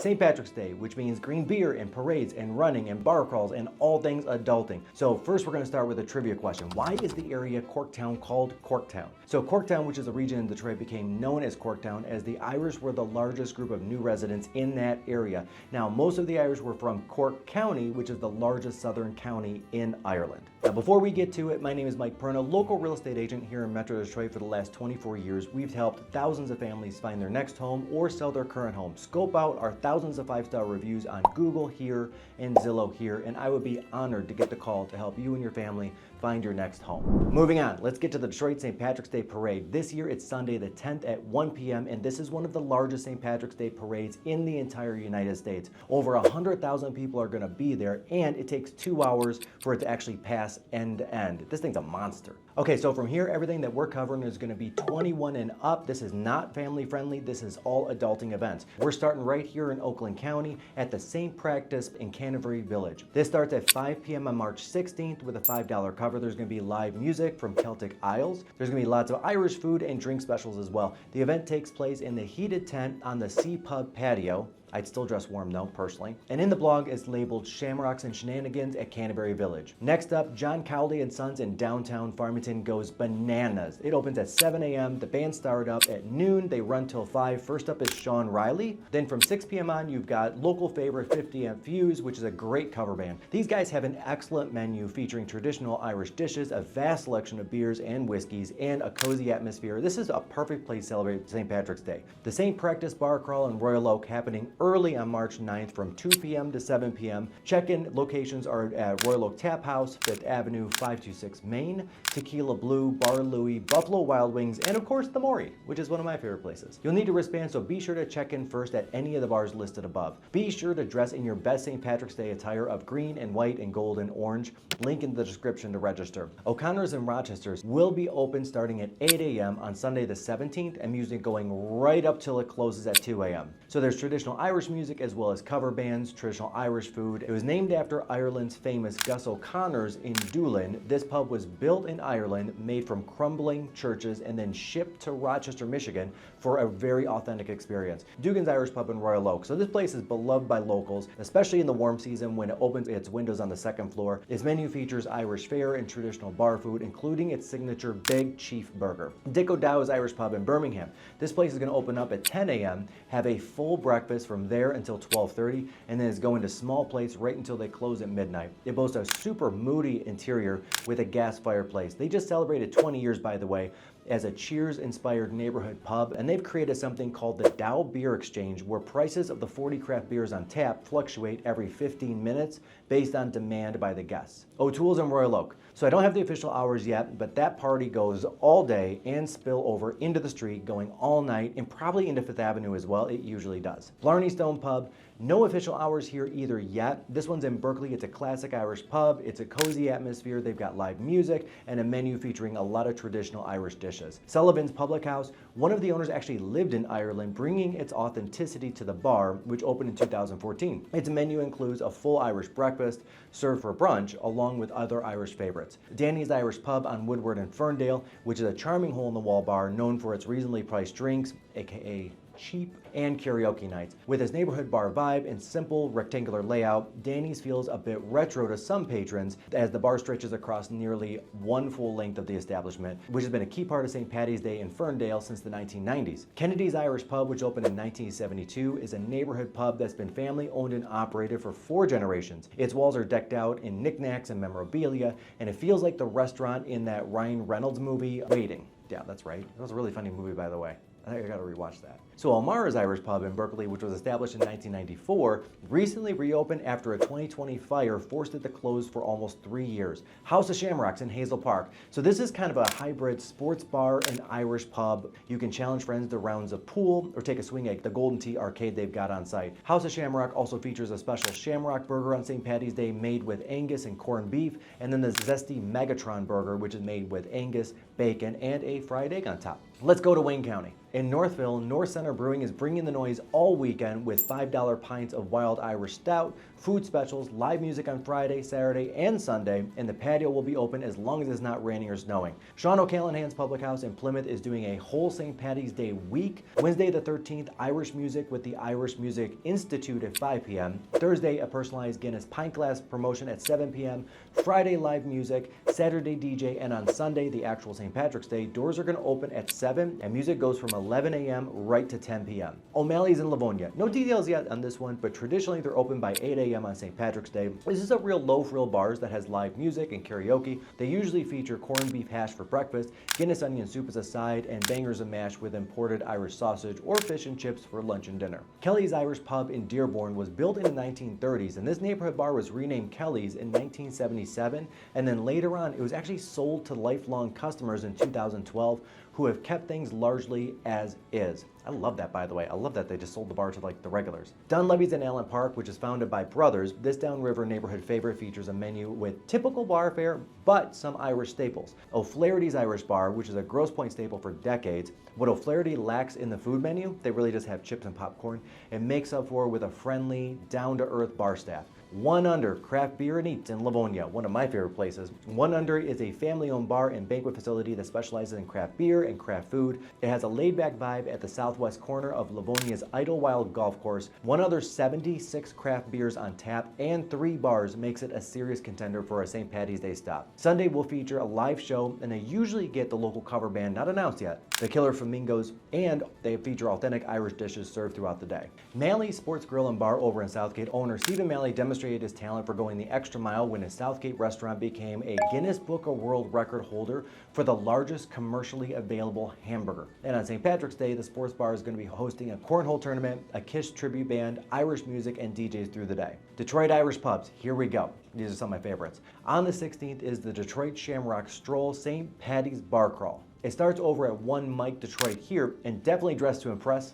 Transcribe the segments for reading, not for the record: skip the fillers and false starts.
St. Patrick's Day, which means green beer and parades and running and bar crawls and all things adulting. So first we're going to start with a trivia question. Why is the area Corktown called Corktown? So Corktown, which is a region in Detroit, became known as Corktown as the Irish were the largest group of new residents in that area. Now, most of the Irish were from Cork County, which is the largest southern county in Ireland. Now, before we get to it, my name is Mike Perna, local real estate agent here in Metro Detroit for the last 24 years. We've helped thousands of families find their next home or sell their current home. Scope out our thousands of 5-star reviews on Google here and Zillow here, and I would be honored to get the call to help you and your family find your next home. Moving on, let's get to the Detroit St. Patrick's Day Parade. This year it's Sunday the 10th at 1 p.m. and this is one of the largest St. Patrick's Day parades in the entire United States. Over 100,000 people are going to be there, and it takes 2 hours for it to actually pass end to end. This thing's a monster. Okay, so from here, everything that we're covering is going to be 21 and up. This is not family friendly. This is all adulting events. We're starting right here in Oakland County at the St. Practice in Canterbury Village. This starts at 5 p.m. on March 16th with a $5 cover. There's going to be live music from Celtic Isles. There's going to be lots of Irish food and drink specials as well. The event takes place in the heated tent on the Sea Pub patio. I'd still dress warm though, personally. And in the blog is labeled Shamrocks and Shenanigans at Canterbury Village. Next up, John Cowley and Sons in downtown Farmington goes bananas. It opens at 7 a.m. The band started up at noon. They run till 5. First up is Sean Riley. Then from 6 p.m. on, you've got local favorite 50 Amp Fuse, which is a great cover band. These guys have an excellent menu featuring traditional Irish dishes, a vast selection of beers and whiskeys, and a cozy atmosphere. This is a perfect place to celebrate St. Patrick's Day. The St. Practice Bar Crawl in Royal Oak happening early on March 9th from 2 p.m. to 7 p.m. Check-in locations are at Royal Oak Tap House, 5th Avenue, 526 Main, Tequila Blue, Bar Louie, Buffalo Wild Wings, and of course the Maury, which is one of my favorite places. You'll need a wristband, so be sure to check in first at any of the bars listed above. Be sure to dress in your best St. Patrick's Day attire of green and white and gold and orange. Link in the description to register. O'Connor's and Rochester's will be open starting at 8 a.m. on Sunday the 17th and music going right up till it closes at 2 a.m. So there's traditional Irish music as well as cover bands, traditional Irish food. It was named after Ireland's famous Gus O'Connor's in Doolin. This pub was built in Ireland, made from crumbling churches, and then shipped to Rochester, Michigan for a very authentic experience. Dugan's Irish Pub in Royal Oak. So this place is beloved by locals, especially in the warm season when it opens its windows on the second floor. Its menu features Irish fare and traditional bar food, including its signature Big Chief Burger. Dick O'Dow's Irish Pub in Birmingham. This place is going to open up at 10 a.m., have a full breakfast from there until 12:30, and then it's going to small plates right until they close at midnight. It boasts a super moody interior with a gas fireplace. They just celebrated 20 years, by the way, as a Cheers-inspired neighborhood pub, and they've created something called the Dow Beer Exchange, where prices of the 40 craft beers on tap fluctuate every 15 minutes based on demand by the guests. O'Toole's in Royal Oak. So I don't have the official hours yet, but that party goes all day and spill over into the street, going all night, and probably into 5th Avenue as well. It usually does. Blarney Stone Pub, no official hours here either yet. This one's in Berkeley. It's a classic Irish pub. It's a cozy atmosphere. They've got live music and a menu featuring a lot of traditional Irish dishes. Sullivan's Public House, one of the owners actually lived in Ireland, bringing its authenticity to the bar, which opened in 2014. Its menu includes a full Irish breakfast served for brunch, along with other Irish favorites. Danny's Irish Pub on Woodward and Ferndale, which is a charming hole-in-the-wall bar known for its reasonably priced drinks, aka cheap, and karaoke nights. With its neighborhood bar vibe and simple rectangular layout, Danny's feels a bit retro to some patrons as the bar stretches across nearly one full length of the establishment, which has been a key part of St. Patty's Day in Ferndale since the 1990s. Kennedy's Irish Pub, which opened in 1972, is a neighborhood pub that's been family owned and operated for 4 generations. Its walls are decked out in knickknacks and memorabilia, and it feels like the restaurant in that Ryan Reynolds movie, Waiting. Yeah, that's right. That was a really funny movie, by the way. I think I gotta rewatch that. So Elmara's Irish Pub in Berkeley, which was established in 1994, recently reopened after a 2020 fire forced it to close for almost 3 years. House of Shamrocks in Hazel Park. So this is kind of a hybrid sports bar and Irish pub. You can challenge friends to rounds of pool or take a swing at the Golden Tee arcade they've got on site. House of Shamrock also features a special Shamrock burger on St. Patty's Day made with Angus and corned beef, and then the zesty Megatron burger, which is made with Angus, bacon, and a fried egg on top. Let's go to Wayne County. In Northville, North Center Brewing is bringing the noise all weekend with $5 pints of Wild Irish Stout, food specials, live music on Friday, Saturday, and Sunday, and the patio will be open as long as it's not raining or snowing. Sean O'Callahan's Public House in Plymouth is doing a whole St. Patty's Day week. Wednesday the 13th, Irish music with the Irish Music Institute at 5 p.m. Thursday, a personalized Guinness pint glass promotion at 7 p.m. Friday, live music. Saturday, DJ. And on Sunday, the actual St. Patrick's Day, doors are going to open at 7 and music goes from 11 a.m. right to 10 p.m. O'Malley's in Livonia. No details yet on this one, but traditionally they're open by 8 a.m. on St. Patrick's Day. This is a real low-frill bars that has live music and karaoke. They usually feature corned beef hash for breakfast, Guinness onion soup as a side, and bangers and mash with imported Irish sausage or fish and chips for lunch and dinner. Kelly's Irish Pub in Dearborn was built in the 1930s, and this neighborhood bar was renamed Kelly's in 1977, and then later on it was actually sold to lifelong customers in 2012 who have kept things largely as is. I love that, by the way. I love that they just sold the bar to like the regulars. Dunleavy's in Allen Park, which is founded by brothers. This downriver neighborhood favorite features a menu with typical bar fare, but some Irish staples. O'Flaherty's Irish Bar, which is a Grosse Pointe staple for decades. What O'Flaherty lacks in the food menu, they really just have chips and popcorn, and makes up for with a friendly, down-to-earth bar staff. One Under Craft Beer and Eats in Livonia, one of my favorite places. One Under is a family-owned bar and banquet facility that specializes in craft beer and craft food. It has a laid-back vibe at the southwest corner of Livonia's Idlewild Golf Course. One Other 76 craft beers on tap and 3 bars makes it a serious contender for a St. Patty's Day stop. Sunday will feature a live show, and they usually get the local cover band, not announced yet, the Killer Flamingos, and they feature authentic Irish dishes served throughout the day. Malley's Sports Grill and Bar over in Southgate, owner Stephen Malley demonstrated his talent for going the extra mile when his Southgate restaurant became a Guinness Book of World Record holder for the largest commercially available hamburger. And on St. Patrick's Day, the sports bar is going to be hosting a cornhole tournament, a Kiss tribute band, Irish music, and DJs through the day. Detroit Irish Pubs, here we go. These are some of my favorites. On the 16th is the Detroit Shamrock Stroll St. Patty's Bar Crawl. It starts over at One Mike Detroit here, and definitely dressed to impress,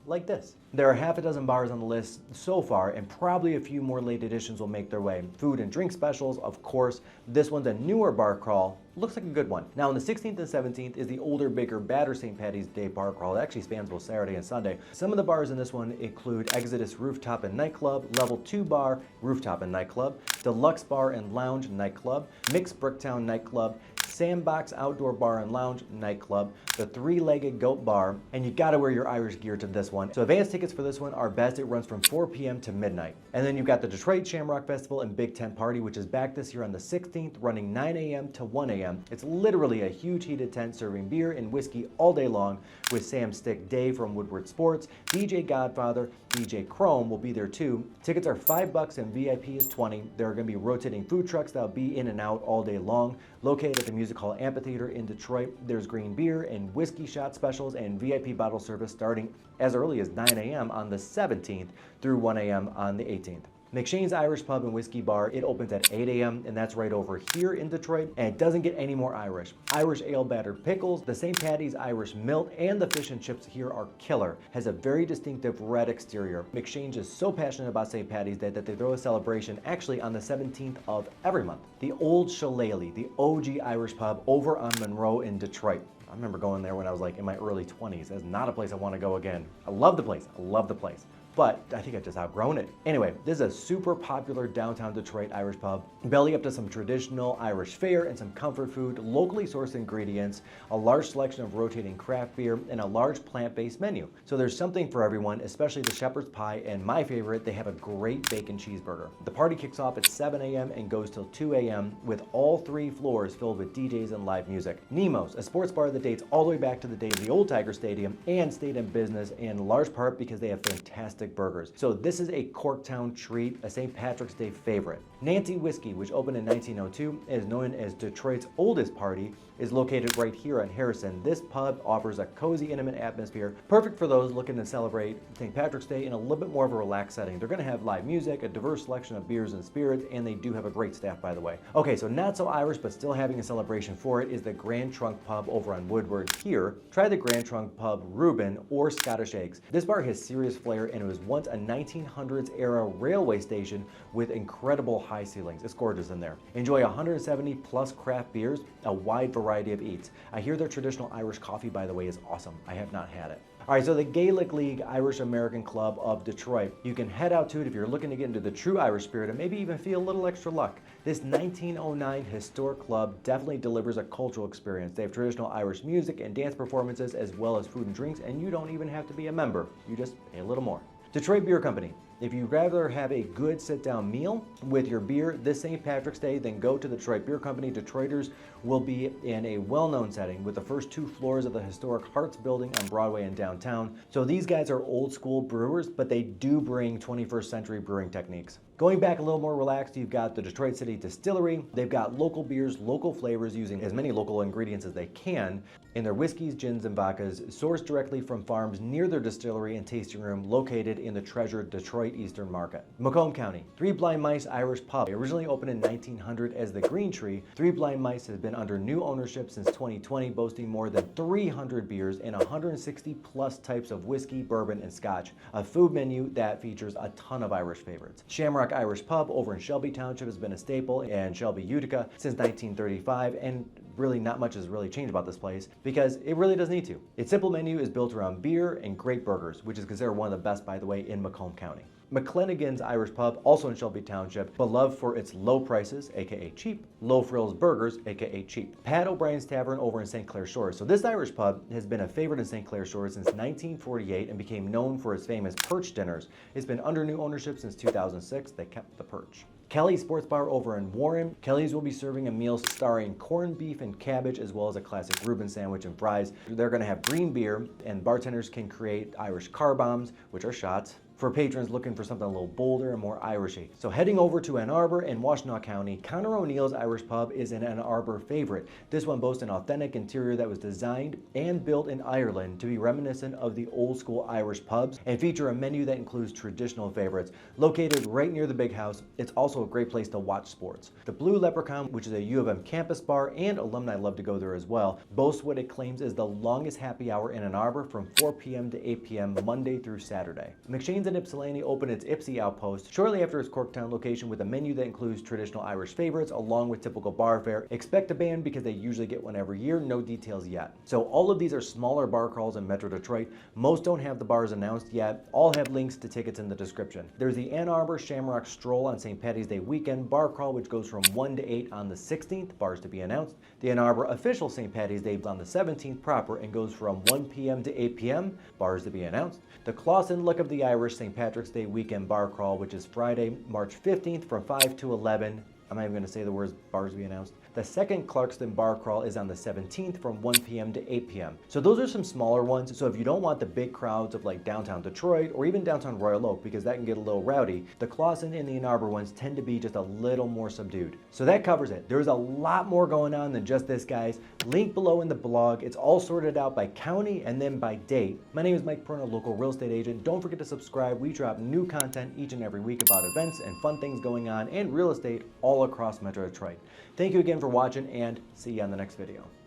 like this. There are half a dozen bars on the list so far, and probably a few more late additions will make their way. Food and drink specials, of course. This one's a newer bar crawl. Looks like a good one. Now on the 16th and 17th is the older, bigger, badder St. Patty's Day bar crawl. It actually spans both Saturday and Sunday. Some of the bars in this one include Exodus Rooftop and Nightclub, Level 2 Bar, Rooftop and Nightclub, Deluxe Bar and Lounge Nightclub, Mixed Bricktown Nightclub, Sandbox Outdoor Bar and Lounge Nightclub, the Three-Legged Goat Bar, and you gotta wear your Irish gear to this one. So advance tickets for this one are best. It runs from 4 p.m. to midnight. And then you've got the Detroit Shamrock Festival and Big Tent Party, which is back this year on the 16th, running 9 a.m. to 1 a.m. It's literally a huge heated tent serving beer and whiskey all day long with Sam Stick Dave from Woodward Sports, DJ Godfather, DJ Chrome will be there too. Tickets are $5 and VIP is $20. There are going to be rotating food trucks that'll be in and out all day long. Located at the Music Hall Amphitheater in Detroit, there's green beer and whiskey shot specials and VIP bottle service starting as early as 9 a.m. on the 17th through 1 a.m. on the 18th. McShane's Irish Pub and Whiskey Bar, it opens at 8 a.m. and that's right over here in Detroit, and it doesn't get any more Irish. Irish ale battered pickles, the St. Patty's Irish Milt, and the fish and chips here are killer. Has a very distinctive red exterior. McShane's is so passionate about St. Patty's Day that they throw a celebration actually on the 17th of every month. The Old Shillelagh, the OG Irish Pub over on Monroe in Detroit. I remember going there when I was like in my early 20s. That's not a place I want to go again. I love the place. I love the place. But I think I've just outgrown it. Anyway, this is a super popular downtown Detroit Irish pub. Belly up to some traditional Irish fare and some comfort food, locally sourced ingredients, a large selection of rotating craft beer, and a large plant-based menu. So there's something for everyone, especially the shepherd's pie, and my favorite, they have a great bacon cheeseburger. The party kicks off at 7 a.m. and goes till 2 a.m. with all 3 floors filled with DJs and live music. Nemo's, a sports bar that dates all the way back to the days of the old Tiger Stadium and stayed in business in large part because they have fantastic burgers. So this is a Corktown treat, a St. Patrick's Day favorite. Nancy Whiskey, which opened in 1902, is known as Detroit's oldest party, is located right here on Harrison. This pub offers a cozy, intimate atmosphere, perfect for those looking to celebrate St. Patrick's Day in a little bit more of a relaxed setting. They're going to have live music, a diverse selection of beers and spirits, and they do have a great staff, by the way. Okay, so not so Irish, but still having a celebration for it is the Grand Trunk Pub over on Woodward here. Try the Grand Trunk Pub Reuben or Scottish Eggs. This bar has serious flair and it was was once a 1900s era railway station with incredible high ceilings. It's gorgeous in there. Enjoy 170 plus craft beers, a wide variety of eats. I hear their traditional Irish coffee, by the way, is awesome. I have not had it. All right, so the Gaelic League Irish American Club of Detroit. You can head out to it if you're looking to get into the true Irish spirit and maybe even feel a little extra luck. This 1909 historic club definitely delivers a cultural experience. They have traditional Irish music and dance performances as well as food and drinks, and you don't even have to be a member. You just pay a little more. Detroit Beer Company. If you'd rather have a good sit-down meal with your beer this St. Patrick's Day, then go to the Detroit Beer Company. Detroiters will be in a well-known setting with the first 2 floors of the historic Harts building on Broadway and downtown. So these guys are old school brewers, but they do bring 21st century brewing techniques. Going back a little more relaxed, you've got the Detroit City Distillery. They've got local beers, local flavors, using as many local ingredients as they can in their whiskeys, gins, and vodkas, sourced directly from farms near their distillery and tasting room located in the treasured Detroit Eastern Market. Macomb County, Three Blind Mice Irish Pub. Originally opened in 1900 as the Green Tree, Three Blind Mice has been under new ownership since 2020, boasting more than 300 beers and 160 plus types of whiskey, bourbon, and scotch. A food menu that features a ton of Irish favorites. Shamrock Irish Pub over in Shelby Township has been a staple in Shelby, Utica since 1935, and really not much has really changed about this place because it really doesn't need to. Its simple menu is built around beer and great burgers, which is considered one of the best, by the way, in Macomb County. McClenaghan's Irish Pub, also in Shelby Township, beloved for its low prices, aka cheap, low frills burgers, aka cheap. Pat O'Brien's Tavern over in St. Clair Shores. So this Irish pub has been a favorite in St. Clair Shores since 1948 and became known for its famous perch dinners. It's been under new ownership since 2006. They kept the perch. Kelly's Sports Bar over in Warren. Kelly's will be serving a meal starring corned beef and cabbage as well as a classic Reuben sandwich and fries. They're going to have green beer, and bartenders can create Irish car bombs, which are shots, for patrons looking for something a little bolder and more Irishy. So heading over to Ann Arbor in Washtenaw County, Conor O'Neill's Irish Pub is an Ann Arbor favorite. This one boasts an authentic interior that was designed and built in Ireland to be reminiscent of the old school Irish pubs and feature a menu that includes traditional favorites. Located right near the big house, it's also a great place to watch sports. The Blue Leprechaun, which is a U of M campus bar, and alumni love to go there as well, boasts what it claims is the longest happy hour in Ann Arbor from 4 p.m. to 8 p.m. Monday through Saturday. McShane's in Ypsilanti opened its Ypsi outpost shortly after its Corktown location with a menu that includes traditional Irish favorites along with typical bar fare. Expect a band because they usually get one every year, no details yet. So all of these are smaller bar crawls in Metro Detroit. Most don't have the bars announced yet. All have links to tickets in the description. There's the Ann Arbor Shamrock Stroll on St. Patty's Day weekend bar crawl, which goes from 1 to 8 on the 16th, bars to be announced. The Ann Arbor official St. Patty's Day on the 17th proper and goes from 1 p.m. to 8 p.m., bars to be announced. The Clawson Luck of the Irish St. Patrick's Day weekend bar crawl, which is Friday, March 15th from 5 to 11. I'm not even going to say the words bars to be announced. The second Clarkston bar crawl is on the 17th from 1 p.m. to 8 p.m. So those are some smaller ones. So if you don't want the big crowds of like downtown Detroit or even downtown Royal Oak, because that can get a little rowdy, the Clawson and the Ann Arbor ones tend to be just a little more subdued. So that covers it. There's a lot more going on than just this, guys. Link below in the blog. It's all sorted out by county and then by date. My name is Mike Perna, local real estate agent. Don't forget to subscribe. We drop new content each and every week about events and fun things going on and real estate all across Metro Detroit. Thank you again for watching, and see you on the next video.